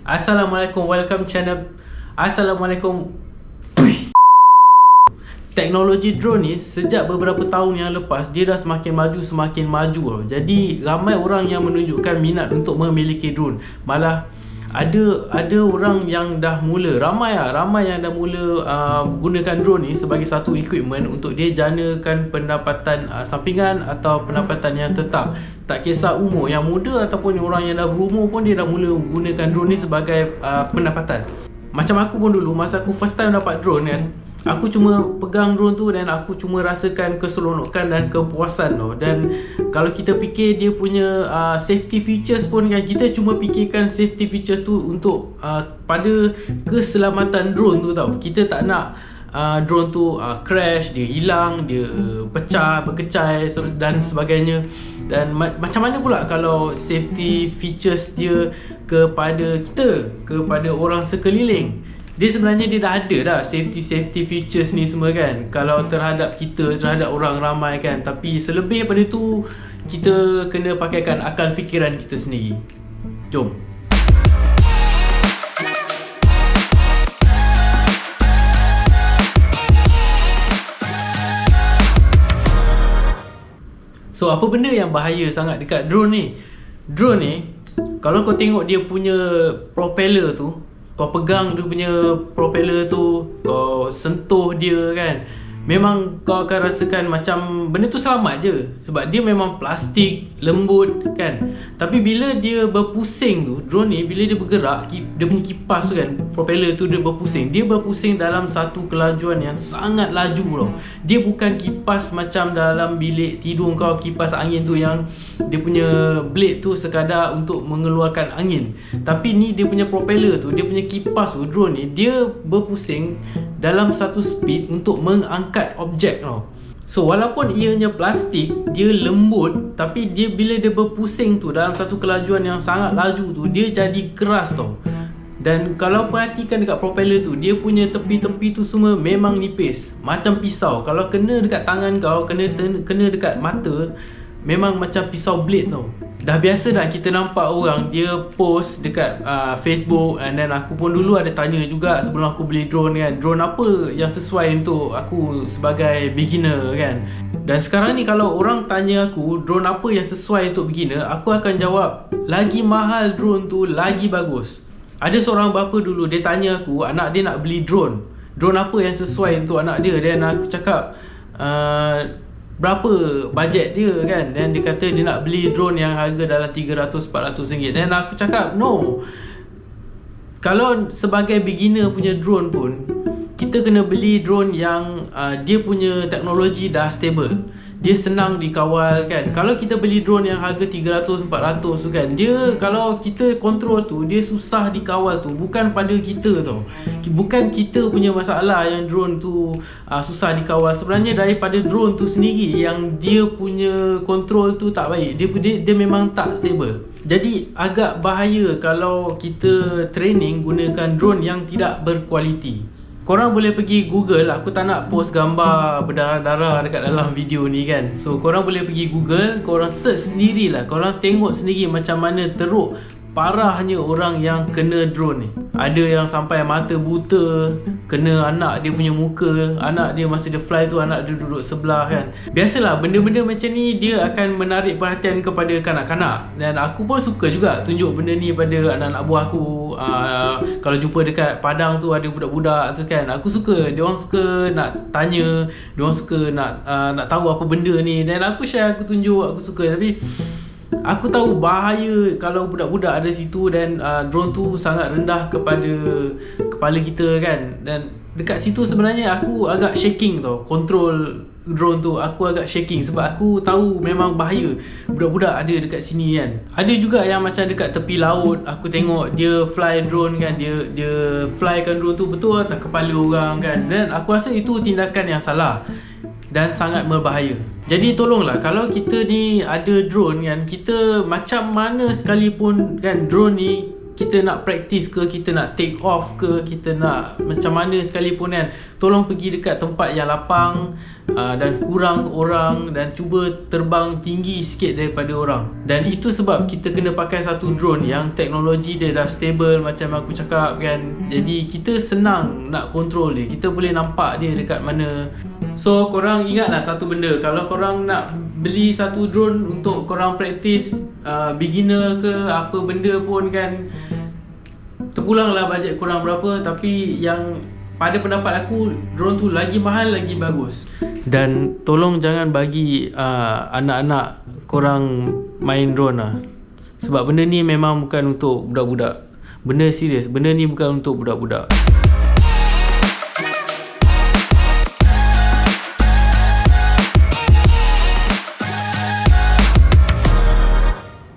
Assalamualaikum, welcome channel. Assalamualaikum. Teknologi drone ni sejak beberapa tahun yang lepas dia dah semakin maju. Jadi ramai orang yang menunjukkan minat untuk memiliki drone. Malah ada orang yang dah mula, ramai yang dah mula gunakan drone ni sebagai satu equipment untuk dia janakan pendapatan sampingan atau pendapatan yang tetap. Tak kisah umur, yang muda ataupun orang yang dah berumur pun dia dah mula gunakan drone ni sebagai pendapatan. Macam aku pun dulu, masa aku first time dapat drone kan, aku cuma pegang drone tu dan aku cuma rasakan keseronokan dan kepuasan tau. Dan kalau kita fikir dia punya safety features pun kan, kita cuma fikirkan safety features tu untuk pada keselamatan drone tu tau. Kita tak nak drone tu crash, dia hilang, dia pecah, berkecai dan sebagainya. Dan macam mana pula kalau safety features dia kepada kita, kepada orang sekeliling? Dia sebenarnya dia dah ada dah safety features ni semua kan, kalau terhadap kita, terhadap orang ramai kan. Tapi selebih daripada tu, kita kena pakaikan akal fikiran kita sendiri. Jom. So apa benda yang bahaya sangat dekat drone ni? Drone ni, kalau kau tengok dia punya propeller tu, kau pegang dia punya propeller tu, kau sentuh dia kan, memang kau akan rasakan macam benda tu selamat je. Sebab dia memang plastik, lembut kan. Tapi bila dia berpusing tu, drone ni bila dia bergerak, dia punya kipas tu kan, propeller tu dia berpusing. Dia berpusing dalam satu kelajuan yang sangat laju tau. Dia bukan kipas macam dalam bilik tidur kau, kipas angin tu yang dia punya blade tu sekadar untuk mengeluarkan angin. Tapi ni dia punya propeller tu, dia punya kipas tu, drone ni dia berpusing dalam satu speed untuk mengangkat objek tau. So walaupun ianya plastik, dia lembut, tapi dia bila dia berpusing tu dalam satu kelajuan yang sangat laju tu, dia jadi keras tau. Dan kalau perhatikan dekat propeller tu, dia punya tepi-tepi tu semua memang nipis, macam pisau. Kalau kena dekat tangan kau, kena dekat mata, memang macam pisau blade tau. Dah biasa dah kita nampak orang dia post dekat Facebook. And then aku pun dulu ada tanya juga sebelum aku beli drone kan, drone apa yang sesuai untuk aku sebagai beginner kan. Dan sekarang ni kalau orang tanya aku drone apa yang sesuai untuk beginner, aku akan jawab, lagi mahal drone tu lagi bagus. Ada seorang bapa dulu, dia tanya aku, anak dia nak beli drone apa yang sesuai untuk anak dia. Dan aku cakap berapa bajet dia kan. Dan dia kata dia nak beli drone yang harga dalam 300-400 ringgit. Dan aku cakap no, kalau sebagai beginner punya drone pun, kita kena beli drone yang dia punya teknologi dah stable, dia senang dikawal kan. Kalau kita beli drone yang harga 300-400 tu kan, dia kalau kita kontrol tu, dia susah dikawal tu. Bukan pada kita tau, bukan kita punya masalah yang drone tu susah dikawal. Sebenarnya daripada drone tu sendiri yang dia punya kontrol tu tak baik. Dia memang tak stable. Jadi agak bahaya kalau kita training gunakan drone yang tidak berkualiti. Korang boleh pergi Google, aku tak nak post gambar berdarah-darah dekat dalam video ni kan. So korang boleh pergi Google, korang search sendirilah, korang tengok sendiri macam mana teruk parahnya orang yang kena drone ni. Ada yang sampai mata buta, kena anak dia punya muka, anak dia masa dia fly tu, anak dia duduk sebelah kan. Biasalah benda-benda macam ni dia akan menarik perhatian kepada kanak-kanak. Dan aku pun suka juga tunjuk benda ni pada anak-anak buah aku. Kalau jumpa dekat padang tu ada budak-budak tu kan, aku suka, dia orang suka nak tanya, dia orang suka nak tahu apa benda ni. Dan aku share, aku tunjuk, aku suka. Tapi aku tahu bahaya kalau budak-budak ada situ dan drone tu sangat rendah kepada kepala kita kan. Dan dekat situ sebenarnya aku agak shaking tau, kontrol drone tu aku agak shaking. Sebab aku tahu memang bahaya budak-budak ada dekat sini kan. Ada juga yang macam dekat tepi laut, aku tengok dia fly drone kan, dia flykan drone tu betul atas kepala orang kan. Dan aku rasa itu tindakan yang salah dan sangat berbahaya. Jadi tolonglah, kalau kita ni ada drone kan, kita macam mana sekalipun kan, drone ni kita nak practice ke, kita nak take off ke, kita nak macam mana sekalipun kan, tolong pergi dekat tempat yang lapang dan kurang orang, dan cuba terbang tinggi sikit daripada orang. Dan itu sebab kita kena pakai satu drone yang teknologi dia dah stable macam aku cakap kan. Jadi kita senang nak control dia, kita boleh nampak dia dekat mana. So korang ingatlah satu benda, kalau korang nak beli satu drone untuk korang practice beginner ke apa benda pun kan, terpulanglah bajet korang berapa, tapi yang pada pendapat aku drone tu lagi mahal lagi bagus. Dan tolong jangan bagi anak-anak korang main drone lah, sebab benda ni memang bukan untuk budak-budak. Benda serius, benda ni bukan untuk budak-budak.